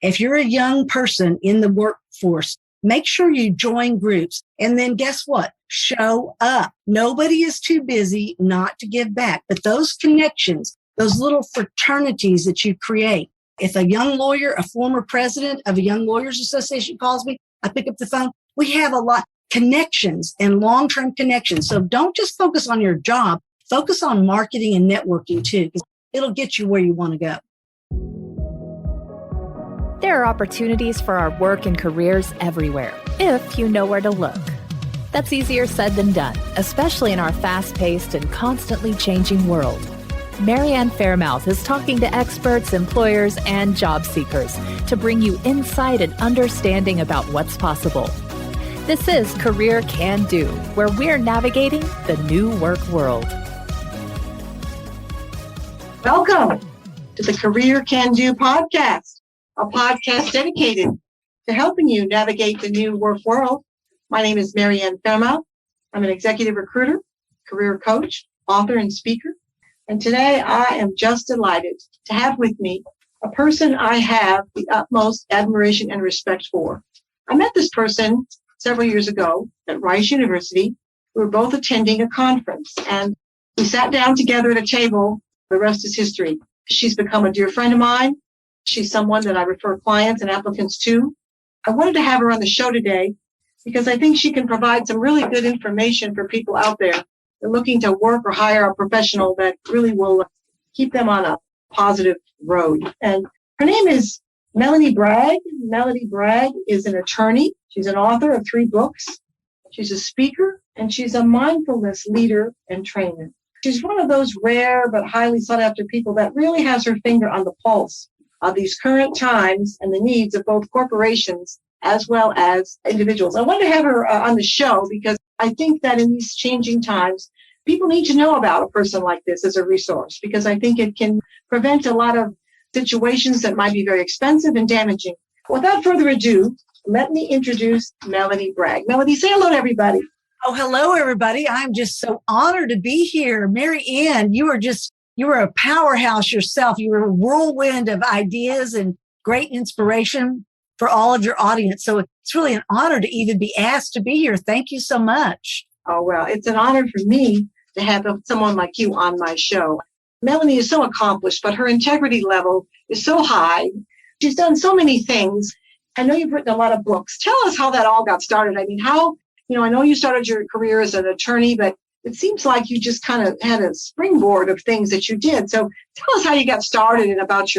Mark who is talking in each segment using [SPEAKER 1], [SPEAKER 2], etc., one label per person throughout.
[SPEAKER 1] If you're a young person in the workforce, make sure you join groups. And then guess what? Show up. Nobody is too busy not to give back. But those connections, those little fraternities that you create, if a young lawyer, a former president of a Young Lawyers Association calls me, I pick up the phone. We have a lot connections and long-term connections. So don't just focus on your job. Focus on marketing and networking too, because it'll get you where you want to go.
[SPEAKER 2] There are opportunities for our work and careers everywhere, if you know where to look. That's easier said than done, especially in our fast-paced and constantly changing world. Ann Faremouth is talking to experts, employers, and job seekers to bring you insight and understanding about what's possible. This is Career Can Do, where we're navigating the new work world.
[SPEAKER 3] Welcome to the Career Can Do podcast, a podcast dedicated to helping you navigate the new work world. My name is Ann Faremouth. I'm an executive recruiter, career coach, author, and speaker. And today I am just delighted to have with me a person I have the utmost admiration and respect for. I met this person several years ago at Rice University. We were both attending a conference and we sat down together at a table. The rest is history. She's become a dear friend of mine. She's someone that I refer clients and applicants to. I wanted to have her on the show today because I think she can provide some really good information for people out there that are looking to work or hire a professional that really will keep them on a positive road. And her name is Melanie Bragg. Melanie Bragg is an attorney. She's an author of 3 books. She's a speaker, and she's a mindfulness leader and trainer. She's one of those rare but highly sought after people that really has her finger on the pulse of these current times and the needs of both corporations as well as individuals. I wanted to have her on the show because I think that in these changing times, people need to know about a person like this as a resource because I think it can prevent a lot of situations that might be very expensive and damaging. Without further ado, let me introduce Melanie Bragg. Melanie, say hello to everybody.
[SPEAKER 1] Oh, hello, everybody. I'm just so honored to be here. Mary Ann, you were a powerhouse yourself. You were a whirlwind of ideas and great inspiration for all of your audience. So it's really an honor to even be asked to be here. Thank you so much.
[SPEAKER 3] Oh, well, it's an honor for me to have someone like you on my show. Melanie is so accomplished, but her integrity level is so high. She's done so many things. I know you've written a lot of books. Tell us how that all got started. I mean, I know you started your career as an attorney, but it seems like you just kind of had a springboard of things that you did. So tell us how you got started and about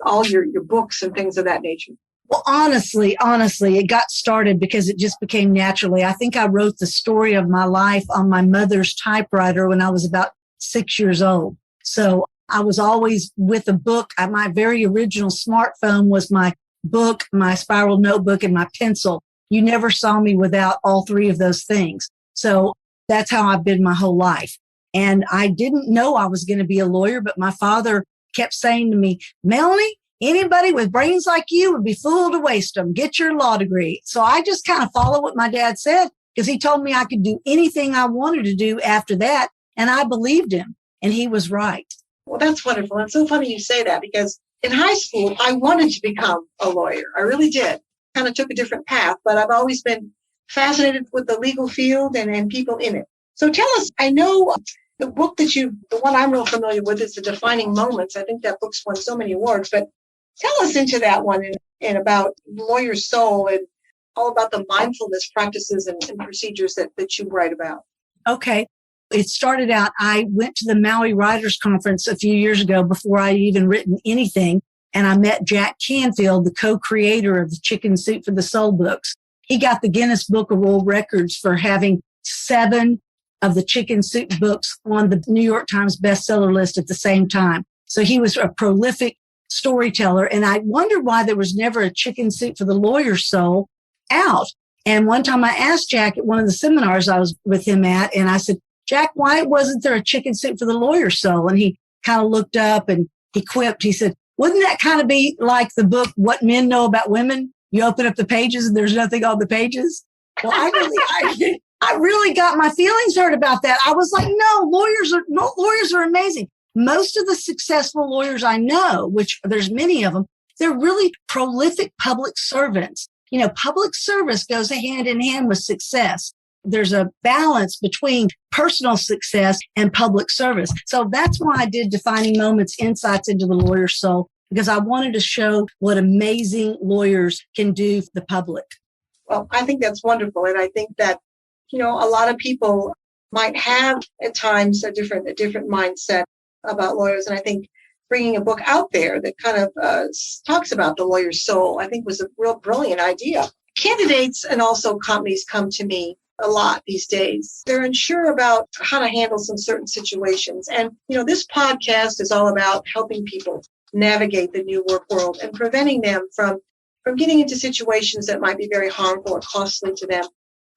[SPEAKER 3] all your books and things of that nature.
[SPEAKER 1] Well, honestly, it got started because it just became naturally. I think I wrote the story of my life on my mother's typewriter when I was about 6 years old. So I was always with a book. My very original smartphone was my book, my spiral notebook, and my pencil. You never saw me without all 3 of those things. So that's how I've been my whole life. And I didn't know I was going to be a lawyer, but my father kept saying to me, Melanie, anybody with brains like you would be fool to waste them. Get your law degree. So I just kind of followed what my dad said because he told me I could do anything I wanted to do after that. And I believed him. And he was right.
[SPEAKER 3] Well, that's wonderful. It's so funny you say that because in high school, I wanted to become a lawyer. I really did. Kind of took a different path, but I've always been fascinated with the legal field and people in it. So tell us, I know the book the one I'm real familiar with is The Defining Moments. I think that book's won so many awards, but tell us into that one and about lawyer soul and all about the mindfulness practices and procedures that you write about.
[SPEAKER 1] Okay. It started out, I went to the Maui Writers Conference a few years ago before I'd even written anything. And I met Jack Canfield, the co-creator of the Chicken Soup for the Soul books. He got the Guinness Book of World Records for having 7 of the Chicken Soup books on the New York Times bestseller list at the same time. So he was a prolific storyteller. And I wondered why there was never a Chicken Soup for the Lawyer's Soul out. And one time I asked Jack at one of the seminars I was with him at, and I said, Jack, why wasn't there a Chicken Soup for the Lawyer's Soul? And he kind of looked up and he quipped. He said, wouldn't that kind of be like the book, What Men Know About Women? You open up the pages and there's nothing on the pages. Well, I really got my feelings hurt about that. I was like, no, lawyers are amazing. Most of the successful lawyers I know, which there's many of them, they're really prolific public servants. You know, public service goes hand in hand with success. There's a balance between personal success and public service. So that's why I did Defining Moments, Insights into the Lawyer's Soul, because I wanted to show what amazing lawyers can do for the public.
[SPEAKER 3] Well, I think that's wonderful. And I think that, a lot of people might have at times a different mindset about lawyers. And I think bringing a book out there that kind of talks about the lawyer's soul, I think was a real brilliant idea. Candidates and also companies come to me a lot these days. They're unsure about how to handle some certain situations. And, this podcast is all about helping people navigate the new work world and preventing them from getting into situations that might be very harmful or costly to them.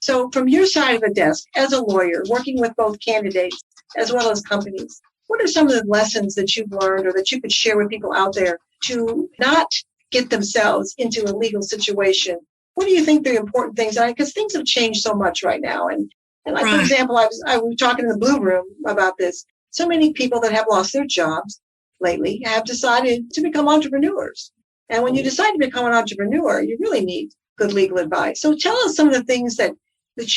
[SPEAKER 3] So from your side of the desk, as a lawyer, working with both candidates as well as companies, what are some of the lessons that you've learned or that you could share with people out there to not get themselves into a legal situation? What do you think the important things are? Because things have changed so much right now. And like, for example, I was talking in the Blue Room about this. So many people that have lost their jobs lately have decided to become entrepreneurs. And when you decide to become an entrepreneur, you really need good legal advice. So tell us some of the things that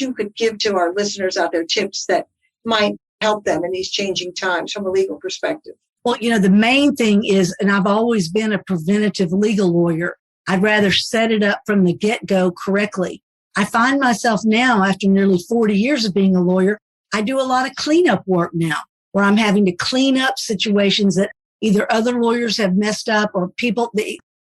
[SPEAKER 3] you could give to our listeners out there, tips that might help them in these changing times from a legal perspective.
[SPEAKER 1] Well, the main thing is, and I've always been a preventative legal lawyer, I'd rather set it up from the get-go correctly. I find myself now, after nearly 40 years of being a lawyer, I do a lot of cleanup work now, where I'm having to clean up situations that either other lawyers have messed up or people.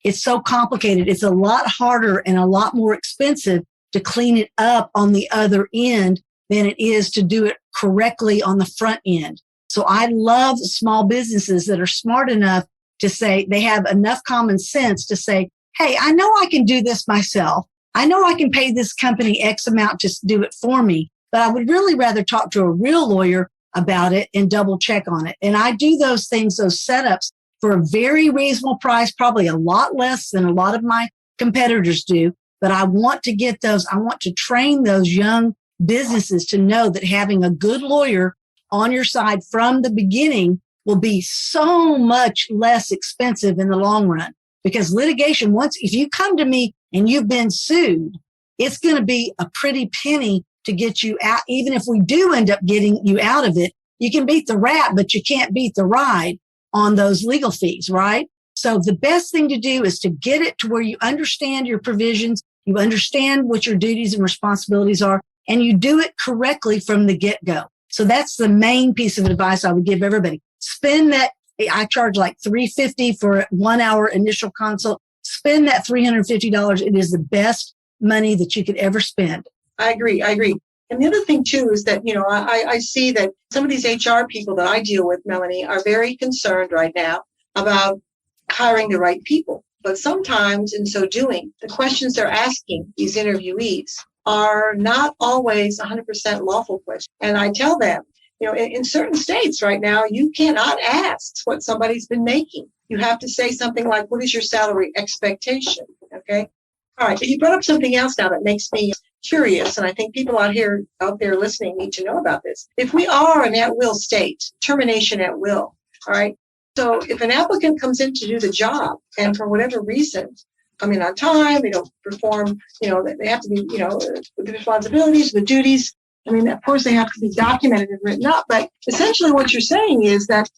[SPEAKER 1] It's so complicated. It's a lot harder and a lot more expensive to clean it up on the other end than it is to do it correctly on the front end. So I love small businesses that are smart enough to say, they have enough common sense to say, hey, I know I can do this myself. I know I can pay this company X amount to do it for me, but I would really rather talk to a real lawyer about it and double check on it. And I do those things, those setups, for a very reasonable price, probably a lot less than a lot of my competitors do. But I want to get those, I want to train those young businesses to know that having a good lawyer on your side from the beginning will be so much less expensive in the long run. Because litigation, if you come to me and you've been sued, it's going to be a pretty penny to get you out. Even if we do end up getting you out of it, you can beat the rat, but you can't beat the ride on those legal fees, right? So the best thing to do is to get it to where you understand your provisions, you understand what your duties and responsibilities are, and you do it correctly from the get-go. So that's the main piece of advice I would give everybody. Spend that. I charge like $350 for a 1 hour initial consult. Spend that $350. It is the best money that you could ever spend.
[SPEAKER 3] I agree. And the other thing too is that, I see that some of these HR people that I deal with, Melanie, are very concerned right now about hiring the right people. But sometimes in so doing, the questions they're asking these interviewees are not always 100% lawful questions. And I tell them, in certain states right now, you cannot ask what somebody's been making. You have to say something like, what is your salary expectation? Okay. All right. But you brought up something else now that makes me curious. And I think people out there listening need to know about this. If we are an at-will state, termination at will, all right. So if an applicant comes in to do the job and for whatever reason, come in on time, they don't perform, they have to be, with the responsibilities, the duties. I mean, of course, they have to be documented and written up. But essentially what you're saying is that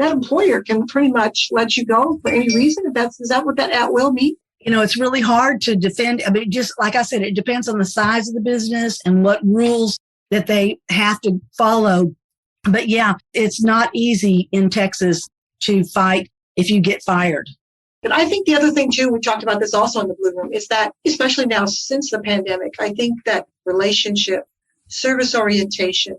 [SPEAKER 3] employer can pretty much let you go for any reason. Is that what that at will means?
[SPEAKER 1] It's really hard to defend. I mean, just like I said, it depends on the size of the business and what rules that they have to follow. But yeah, it's not easy in Texas to fight if you get fired.
[SPEAKER 3] But I think the other thing too, we talked about this also in the Blue Room, is that especially now since the pandemic, I think that relationship, service orientation,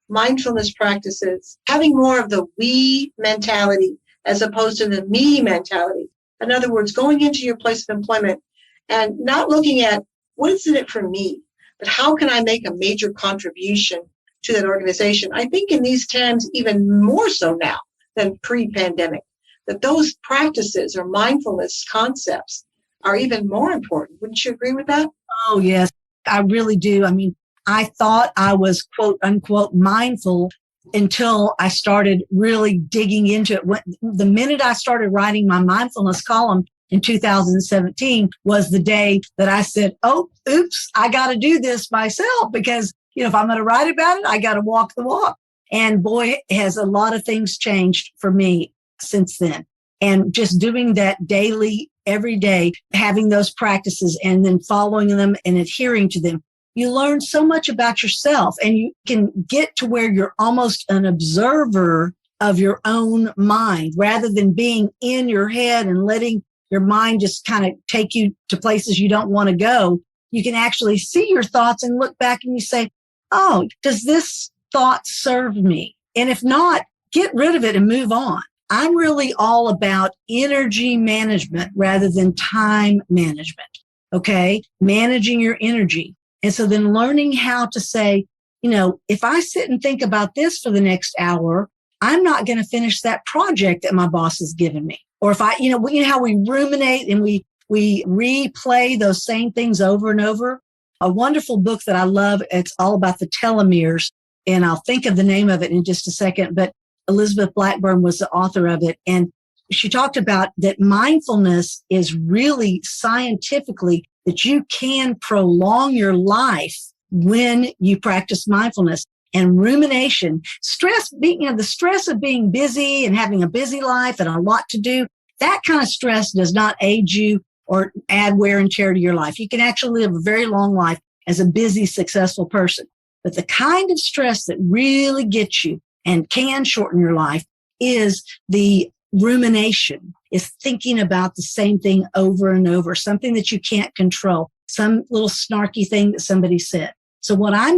[SPEAKER 3] mindfulness practices, having more of the we mentality as opposed to the me mentality. In other words, going into your place of employment and not looking at what is in it for me, but how can I make a major contribution to that organization? I think in these times, even more so now than pre-pandemic, that those practices or mindfulness concepts are even more important. Wouldn't you agree with that?
[SPEAKER 1] Oh, yes, I really do. I mean, I thought I was quote unquote mindful until I started really digging into it. The minute I started writing my mindfulness column in 2017 was the day that I said, oh, oops, I got to do this myself because, if I'm going to write about it, I got to walk the walk. And boy, has a lot of things changed for me since then. And just doing that daily, every day, having those practices and then following them and adhering to them, you learn so much about yourself and you can get to where you're almost an observer of your own mind rather than being in your head and letting your mind just kind of take you to places you don't want to go. You can actually see your thoughts and look back and you say, oh, does this thought serve me? And if not, get rid of it and move on. I'm really all about energy management rather than time management. Okay. Managing your energy. And so then learning how to say, if I sit and think about this for the next hour, I'm not going to finish that project that my boss has given me. Or if how we ruminate and we replay those same things over and over. A wonderful book that I love. It's all about the telomeres. And I'll think of the name of it in just a second. But Elizabeth Blackburn was the author of it. And she talked about that mindfulness is really scientifically that you can prolong your life when you practice mindfulness. And rumination, stress, the stress of being busy and having a busy life and a lot to do, that kind of stress does not aid you or add wear and tear to your life. You can actually live a very long life as a busy, successful person. But the kind of stress that really gets you and can shorten your life is the rumination, is thinking about the same thing over and over, something that you can't control, some little snarky thing that somebody said. So what I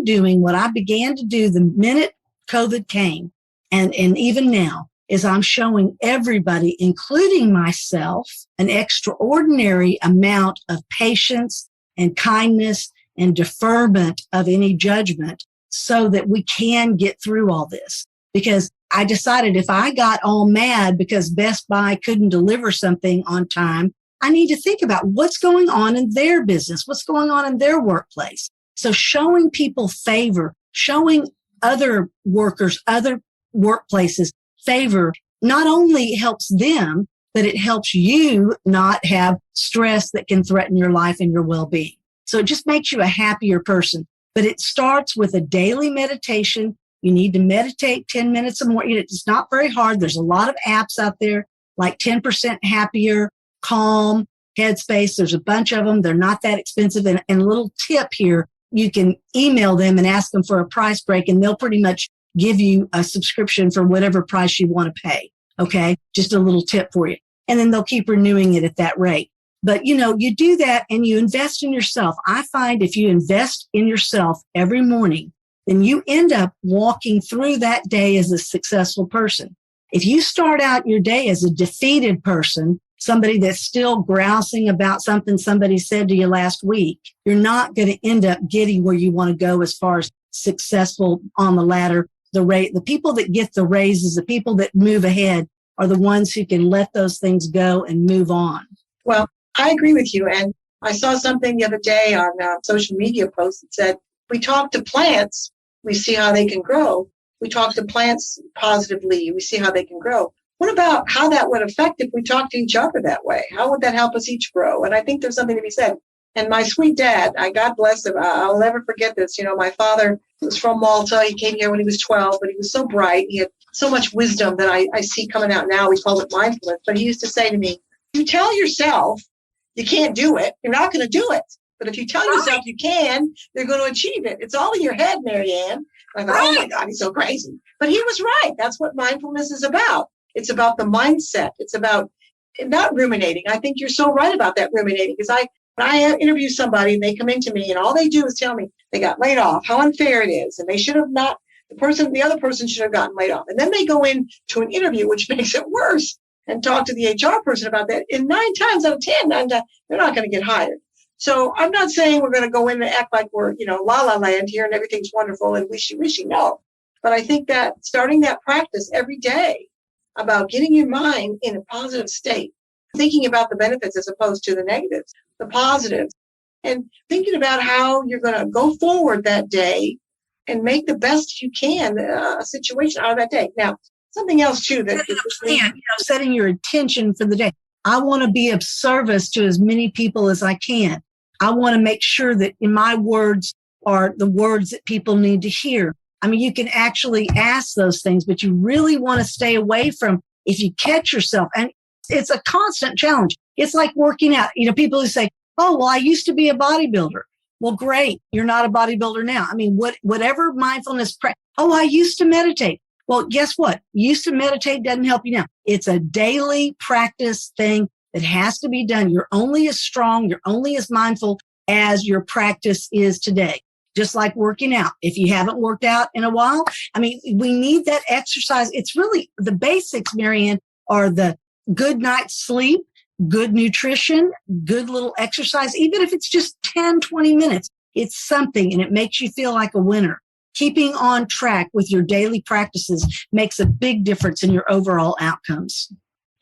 [SPEAKER 1] began to do the minute COVID came, and even now, is I'm showing everybody, including myself, an extraordinary amount of patience and kindness and deferment of any judgment so that we can get through all this. Because I decided if I got all mad because Best Buy couldn't deliver something on time, I need to think about what's going on in their business, what's going on in their workplace. So showing people favor, showing other workers, other workplaces favor, not only helps them, but it helps you not have stress that can threaten your life and your well-being. So it just makes you a happier person. But it starts with a daily meditation. You need to meditate 10 minutes or more. It's not very hard. There's a lot of apps out there like 10% Happier, Calm, Headspace. There's a bunch of them. They're not that expensive. And a little tip here, you can email them and ask them for a price break, and they'll pretty much give you a subscription for whatever price you want to pay. Okay. Just a little tip for you. And then they'll keep renewing it at that rate. But, you do that and you invest in yourself. I find if you invest in yourself every morning, then you end up walking through that day as a successful person. If you start out your day as a defeated person, somebody that's still grousing about something somebody said to you last week, you're not going to end up getting where you want to go as far as successful on the ladder. The people that get the raises, the people that move ahead are the ones who can let those things go and move on.
[SPEAKER 3] Well, I agree with you. And I saw something the other day on a social media post that said, we talk to plants, we see how they can grow. We talk to plants positively, we see how they can grow. What about how that would affect if we talk to each other that way? How would that help us each grow? And I think there's something to be said. And my sweet dad, God bless him, I'll never forget this. My father was from Malta. He came here when he was 12, but he was so bright. He had so much wisdom that I see coming out now. We call it mindfulness. But he used to say to me, you tell yourself you can't do it, you're not going to do it. But if you tell yourself you can, you're going to achieve it. It's all in your head, Marianne. I thought, oh my God, he's so crazy. But he was right. That's what mindfulness is about. It's about the mindset. It's about not ruminating. I think you're so right about that ruminating, because when I interview somebody and they come into me and all they do is tell me they got laid off, how unfair it is, and they should have not, the other person should have gotten laid off. And then they go into an interview, which makes it worse, and talk to the HR person about that. And 9 times out of 10, they're not going to get hired. So I'm not saying we're going to go in and act like we're, la la land here and everything's wonderful and wishy-wishy. No. But I think that starting that practice every day about getting your mind in a positive state, thinking about the benefits as opposed to the negatives, the positives, and thinking about how you're going to go forward that day and make the best you can a situation out of that day. Now, something else too that
[SPEAKER 1] setting your intention for the day. I want to be of service to as many people as I can. I want to make sure that my words are the words that people need to hear. I mean, you can actually ask those things, but you really want to stay away from if you catch yourself. And it's a constant challenge. It's like working out. People who say, oh, well, I used to be a bodybuilder. Well, great. You're not a bodybuilder now. I mean, whatever mindfulness, I used to meditate. Well, guess what? Used to meditate doesn't help you now. It's a daily practice thing that has to be done. You're only as strong, you're only as mindful as your practice is today. Just like working out. If you haven't worked out in a while, I mean, we need that exercise. It's really the basics, Marianne, are the good night's sleep, good nutrition, good little exercise. Even if it's just 10, 20 minutes, it's something and it makes you feel like a winner. Keeping on track with your daily practices makes a big difference in your overall outcomes.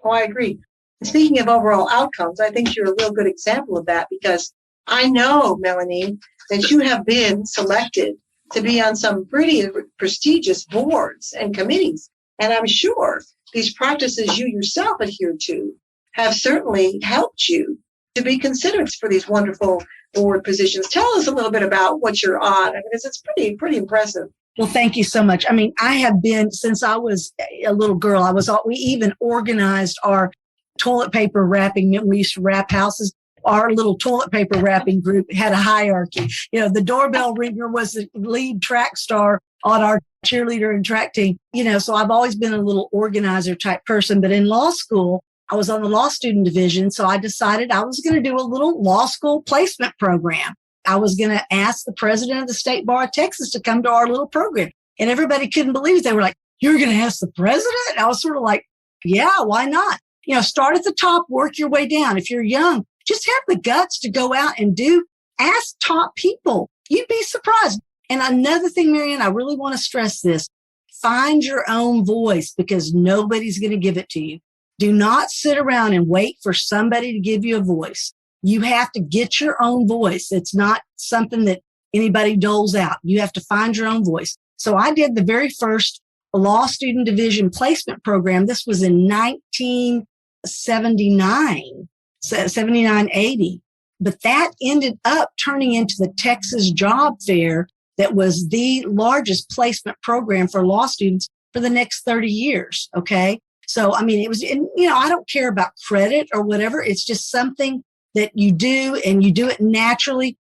[SPEAKER 3] Oh, I agree. Speaking of overall outcomes, I think you're a real good example of that because I know, Melanie, that you have been selected to be on some pretty prestigious boards and committees. And I'm sure these practices you yourself adhere to have certainly helped you to be considered for these wonderful board positions. Tell us a little bit about what you're on, because it's pretty impressive.
[SPEAKER 1] Well, thank you so much. I mean, I have been, since I was a little girl, we even organized our toilet paper wrapping. We used to wrap houses. Our little toilet paper wrapping group had a hierarchy. The doorbell ringer was the lead track star on our cheerleader and track team. So I've always been a little organizer type person. But in law school, I was on the law student division. So I decided I was going to do a little law school placement program. I was going to ask the president of the State Bar of Texas to come to our little program. And everybody couldn't believe it. They were like, you're going to ask the president? And I was sort of like, yeah, why not? Start at the top, work your way down. If you're young, just have the guts to go out and ask top people. You'd be surprised. And another thing, Marianne, I really want to stress this. Find your own voice because nobody's going to give it to you. Do not sit around and wait for somebody to give you a voice. You have to get your own voice. It's not something that anybody doles out. You have to find your own voice. So I did the very first law student division placement program. This was in 79, 80. But that ended up turning into the Texas Job Fair that was the largest placement program for law students for the next 30 years. Okay. So, I mean, it was, I don't care about credit or whatever. It's just something that you do and you do it naturally.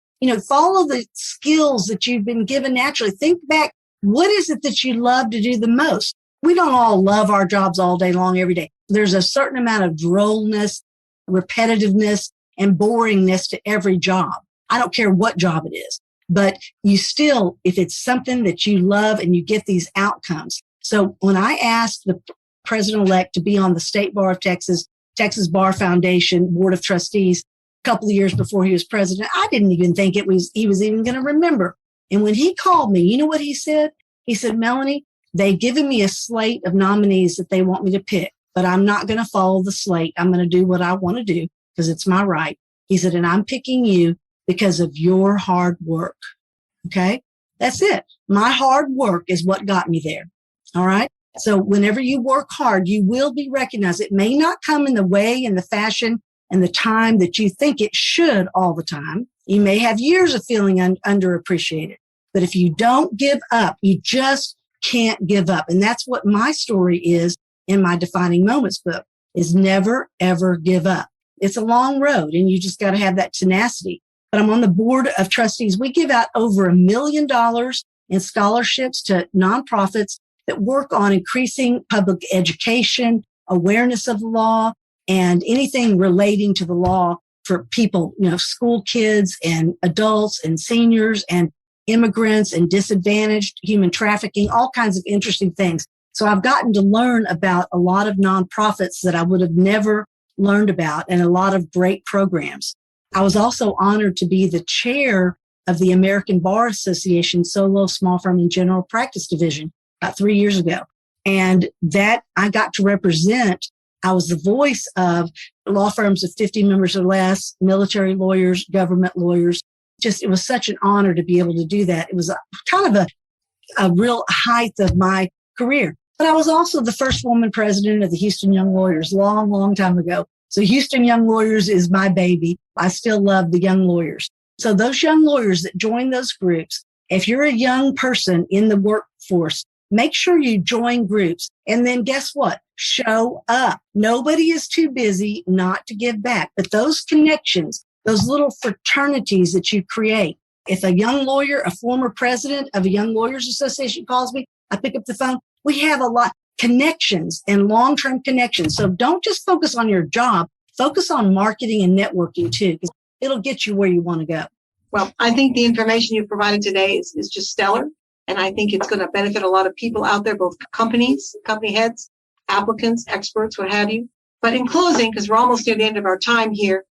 [SPEAKER 1] Follow the skills that you've been given naturally. Think back. What is it that you love to do the most? We don't all love our jobs all day long, every day. There's a certain amount of drollness, repetitiveness, and boringness to every job. I don't care what job it is, but you still, if it's something that you love and you get these outcomes. So when I asked the president-elect to be on the State Bar of Texas, Texas Bar Foundation Board of Trustees a couple of years before he was president, I didn't even think he was even going to remember. And when he called me, you know what he said? He said, Melanie, they've given me a slate of nominees that they want me to pick, but I'm not going to follow the slate. I'm going to do what I want to do because it's my right. He said, and I'm picking you because of your hard work. Okay. That's it. My hard work is what got me there. All right. So whenever you work hard, you will be recognized. It may not come in the way and the fashion and the time that you think it should all the time. You may have years of feeling underappreciated, but if you don't give up, you just can't give up. And that's what my story is in my Defining Moments book, is never, ever give up. It's a long road and you just got to have that tenacity. But I'm on the board of trustees. We give out over $1 million in scholarships to nonprofits that work on increasing public education, awareness of the law, and anything relating to the law for people, school kids and adults and seniors and immigrants and disadvantaged, human trafficking, all kinds of interesting things. So I've gotten to learn about a lot of nonprofits that I would have never learned about and a lot of great programs. I was also honored to be the chair of the American Bar Association Solo Small Firm and General Practice Division about 3 years ago. And that I got to represent, I was the voice of law firms of 50 members or less, military lawyers, government lawyers. It was such an honor to be able to do that. It was kind of a real height of my career. But I was also the first woman president of the Houston Young Lawyers long, long time ago. So Houston Young Lawyers is my baby. I still love the young lawyers. So those young lawyers that join those groups, if you're a young person in the workforce, make sure you join groups. And then guess what? Show up. Nobody is too busy not to give back. But those connections, those little fraternities that you create, if a young lawyer, a former president of a Young Lawyers Association calls me, I pick up the phone. We have a lot connections and long-term connections. So don't just focus on your job. Focus on marketing and networking too, because it'll get you where you want to go.
[SPEAKER 3] Well, I think the information you provided today is just stellar. And I think it's going to benefit a lot of people out there, both companies, company heads, applicants, experts, what have you. But in closing, because we're almost near the end of our time here,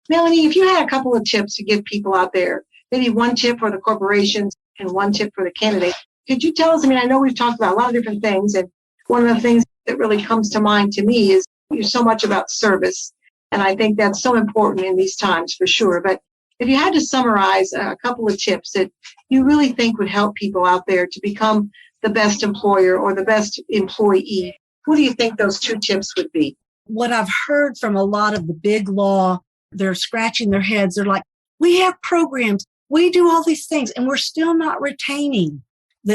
[SPEAKER 3] Melanie, if you had a couple of tips to give people out there, maybe one tip for the corporations and one tip for the candidate, could you tell us? I mean, I know we've talked about a lot of different things, and one of the things that really comes to mind to me is you're so much about service. And I think that's so important in these times for sure. But if you had to summarize a couple of tips that you really think would help people out there to become the best employer or the best employee, what do you think those two tips would be?
[SPEAKER 1] What I've heard from a lot of the big law, they're scratching their heads. They're like, we have programs, we do all these things, and we're still not retaining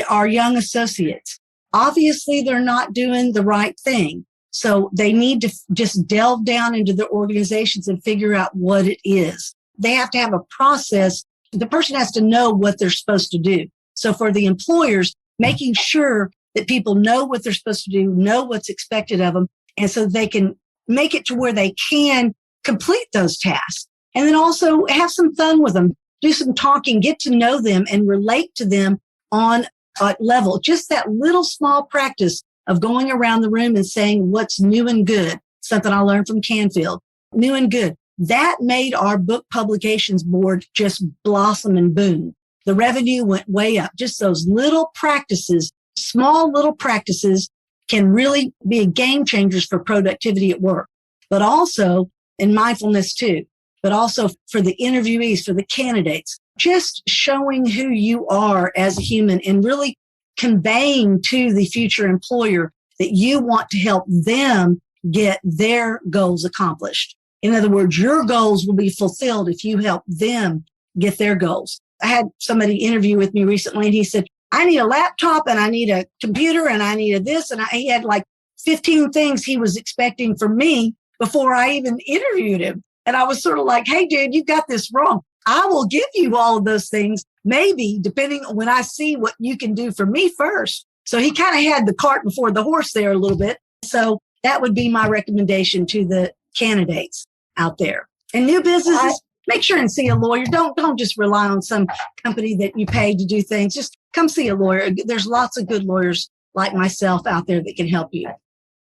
[SPEAKER 1] our young associates. Obviously, they're not doing the right thing. So they need to just delve down into the organizations and figure out what it is. They have to have a process. The person has to know what they're supposed to do. So for the employers, making sure that people know what they're supposed to do, know what's expected of them, and so they can make it to where they can complete those tasks. And then also have some fun with them, do some talking, get to know them and relate to them on a level. Just that little small practice of going around the room and saying what's new and good, something I learned from Canfield, new and good. That made our book publications board just blossom and boom. The revenue went way up. Just those little practices, small little practices can really be game changers for productivity at work, but also in mindfulness too, but also for the interviewees, for the candidates, just showing who you are as a human and really conveying to the future employer that you want to help them get their goals accomplished. In other words, your goals will be fulfilled if you help them get their goals. I had somebody interview with me recently and he said, I need a laptop and I need a computer and I need this. And he had like 15 things he was expecting from me before I even interviewed him. And I was sort of like, hey, dude, you got this wrong. I will give you all of those things, maybe depending on when I see what you can do for me first. So he kind of had the cart before the horse there a little bit. So that would be my recommendation to the candidates out there. And new businesses, make sure and see a lawyer. Don't just rely on some company that you pay to do things. Just come see a lawyer. There's lots of good lawyers like myself out there that can help you.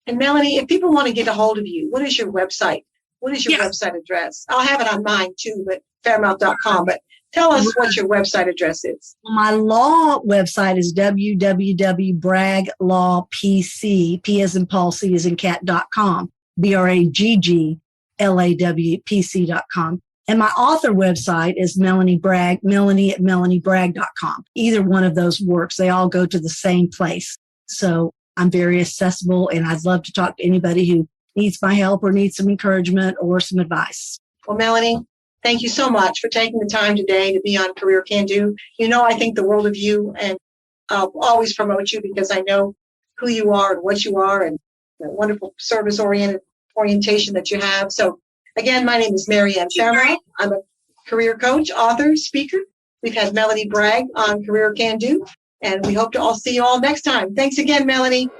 [SPEAKER 3] And Melanie, if people want to get a hold of you, what is your website? What is your website address? I'll have it on mine too, but Faremouth.com. But tell us what your website address is.
[SPEAKER 1] My law website is www.Bragg Law PC, P as in Paul, C as in cat.com, BRAGGLAWPC.com. And my author website is Melanie Bragg, Melanie at MelanieBragg.com. Either one of those works. They all go to the same place. So I'm very accessible and I'd love to talk to anybody who needs my help or needs some encouragement or some advice.
[SPEAKER 3] Well, Melanie, thank you so much for taking the time today to be on Career Can Do. You know, I think the world of you and I'll always promote you because I know who you are and what you are and the wonderful orientation that you have. So again, my name is Ann Faremouth. I'm a career coach, author, speaker. We've had Melanie Bragg on Career Can Do, and we hope to all see you all next time. Thanks again, Melanie.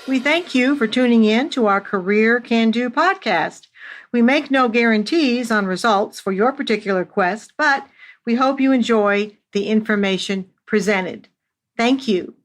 [SPEAKER 3] We thank you for tuning in to our Career Can Do podcast. We make no guarantees on results for your particular quest, but we hope you enjoy the information presented. Thank you.